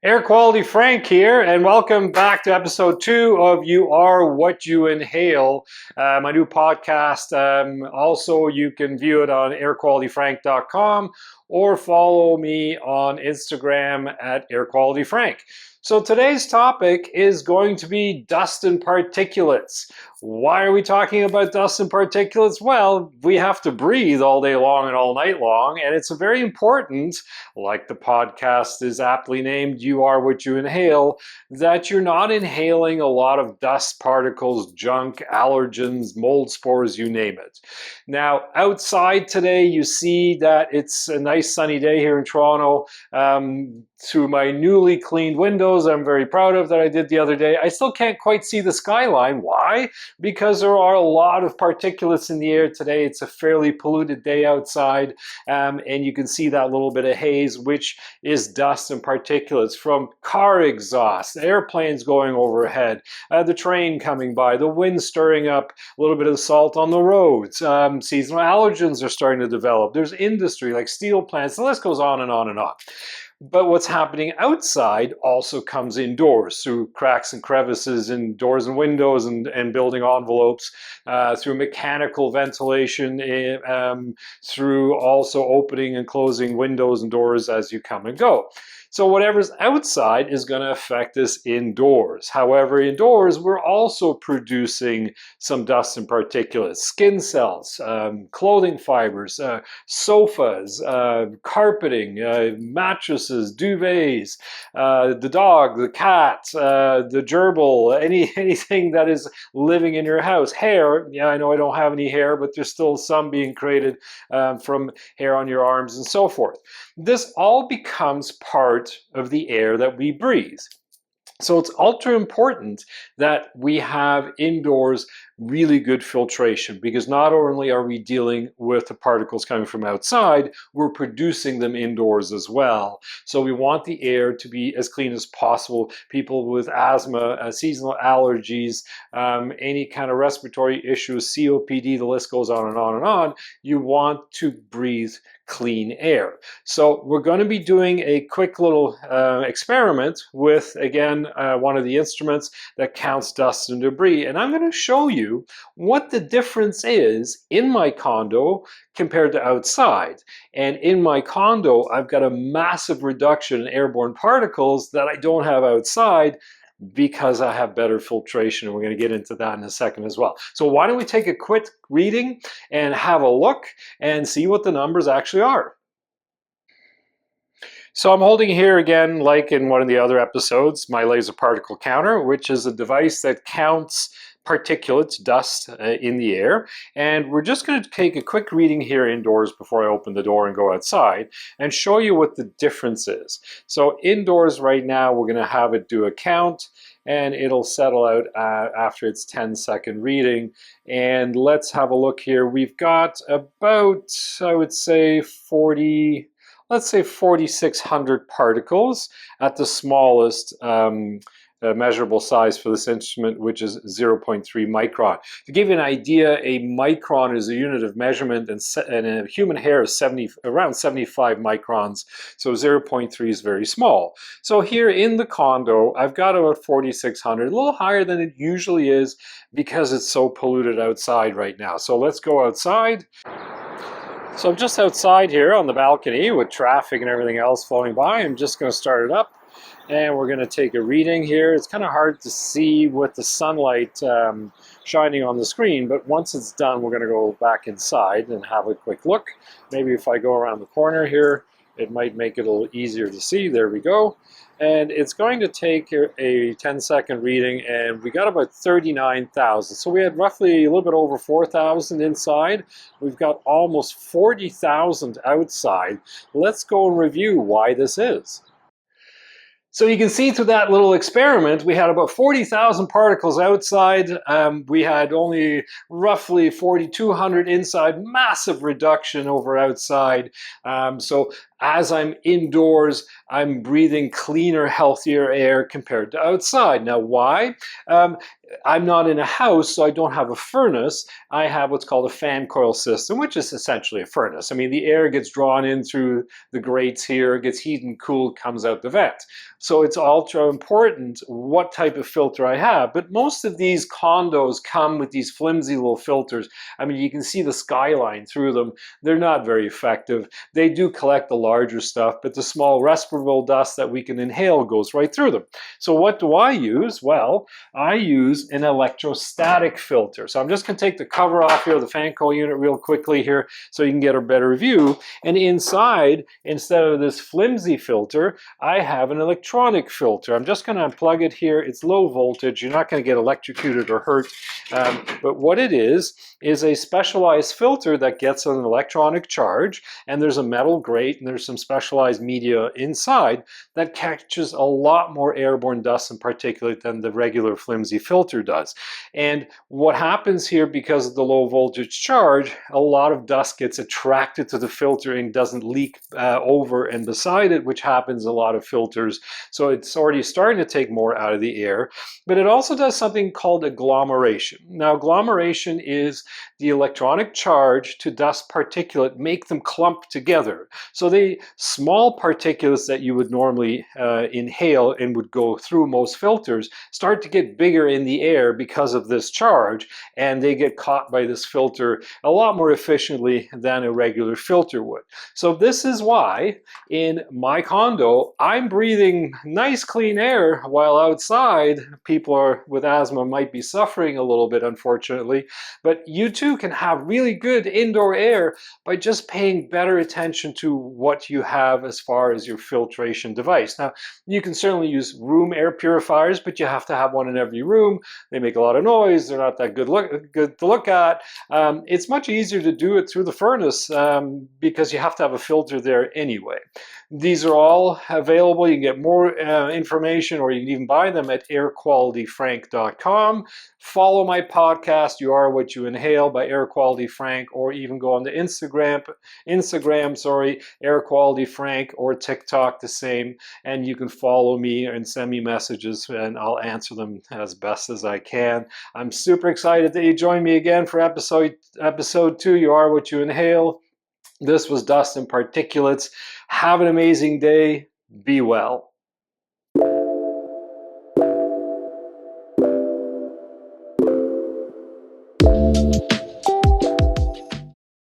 Air Quality Frank here, and welcome back to episode 2 of You Are What You Inhale, my new podcast. Also, you can view it on airqualityfrank.com or follow me on Instagram at airqualityfrank. So today's topic is going to be dust and particulates. Why are we talking about dust and particulates? Well, we have to breathe all day long and all night long, and it's very important, like the podcast is aptly named, You Are What You Inhale, that you're not inhaling a lot of dust particles, junk, allergens, mold spores, you name it. Now, outside today, you see that it's a nice sunny day here in Toronto. Through my newly cleaned windows, I'm very proud of that I did the other day. I still can't quite see the skyline. Why? Because there are a lot of particulates in the air today. It's a fairly polluted day outside, and you can see that little bit of haze, which is dust and particulates from car exhaust, airplanes going overhead, the train coming by, the wind stirring up a little bit of salt on the roads. Seasonal allergens are starting to develop. There's industry like steel plants. The list goes on and on and on. But what's happening outside also comes indoors through cracks and crevices in doors and windows and building envelopes, through mechanical ventilation, through also opening and closing windows and doors as you come and go. So whatever's outside is going to affect us indoors. However, indoors, we're also producing some dust and particulates, skin cells, clothing fibers, sofas, carpeting, mattresses, duvets, the dog, the cat, the gerbil, anything that is living in your house. Hair, yeah, I know I don't have any hair, but there's still some being created from hair on your arms and so forth. This all becomes part of the air that we breathe. So it's ultra important that we have indoors really good filtration, because not only are we dealing with the particles coming from outside, we're producing them indoors as well. So we want the air to be as clean as possible. People with asthma, seasonal allergies, any kind of respiratory issues, COPD, the list goes on and on and on. You want to breathe clean air. So we're going to be doing a quick little experiment with, again, one of the instruments that counts dust and debris. And I'm going to show you what the difference is in my condo compared to outside. And in my condo, I've got a massive reduction in airborne particles that I don't have outside, because I have better filtration, and we're going to get into that in a second as well. So why don't we take a quick reading and have a look and see what the numbers actually are. So I'm holding here again, like in one of the other episodes, my laser particle counter, which is a device that counts particulates, dust in the air. And we're just going to take a quick reading here indoors before I open the door and go outside and show you what the difference is. So indoors right now, we're going to have it do a count, and it'll settle out after its 10-second reading. And let's have a look here. We've got about, I would say, 4,600 particles at the smallest measurable size for this instrument, which is 0.3 micron. To give you an idea, a micron is a unit of measurement, and a human hair is around 75 microns, so 0.3 is very small. So here in the condo, I've got about 4,600, a little higher than it usually is because it's so polluted outside right now. So let's go outside. So I'm just outside here on the balcony with traffic and everything else flowing by. I'm just going to start it up, and we're going to take a reading here. It's kind of hard to see with the sunlight shining on the screen, but once it's done, we're going to go back inside and have a quick look. Maybe if I go around the corner here, it might make it a little easier to see. There we go. And it's going to take a 10-second reading, and we got about 39,000. So we had roughly a little bit over 4,000 inside. We've got almost 40,000 outside. Let's go and review why this is. So you can see through that little experiment, we had about 40,000 particles outside. We had only roughly 4,200 inside, massive reduction over outside. So as I'm indoors, I'm breathing cleaner, healthier air compared to outside. Now, why? Um, I'm not in a house, so I don't have a furnace. I have what's called a fan coil system, which is essentially a furnace. I mean, the air gets drawn in through the grates here, gets heated and cooled, comes out the vent. So it's ultra important what type of filter I have. But most of these condos come with these flimsy little filters. I mean, you can see the skyline through them. They're not very effective. They do collect the larger stuff, but the small respirable dust that we can inhale goes right through them. So what do I use? Well, I use an electrostatic filter. So I'm just going to take the cover off here, the fan coil unit real quickly here so you can get a better view. And inside, instead of this flimsy filter, I have an electronic filter. I'm just going to unplug it here. It's low voltage. You're not going to get electrocuted or hurt. But what it is a specialized filter that gets an electronic charge, and there's a metal grate and there's some specialized media inside that catches a lot more airborne dust and particulate than the regular flimsy filter does. And what happens here, because of the low voltage charge, a lot of dust gets attracted to the filter and doesn't leak over and beside it, which happens a lot of filters. So it's already starting to take more out of the air, but it also does something called agglomeration. Now, agglomeration is the electronic charge to dust particulate make them clump together. So the small particulates that you would normally inhale and would go through most filters start to get bigger in the air because of this charge, and they get caught by this filter a lot more efficiently than a regular filter would. So this is why in my condo I'm breathing nice clean air, while outside people with asthma might be suffering a little bit, unfortunately. But you too can have really good indoor air by just paying better attention to what you have as far as your filtration device. Now, you can certainly use room air purifiers, but you have to have one in every room. They make a lot of noise. They're not that good to look at. It's much easier to do it through the furnace because you have to have a filter there anyway. These are all available. You can get more information, or you can even buy them at airqualityfrank.com. Follow my podcast, You Are What You Inhale by Air Quality Frank, or even go on the Instagram, Air Quality Frank, or TikTok, the same. And you can follow me and send me messages, and I'll answer them as best as I can. I'm super excited that you joined me again for episode 2, You Are What You Inhale. This was Dust and Particulates. Have an amazing day. Be well.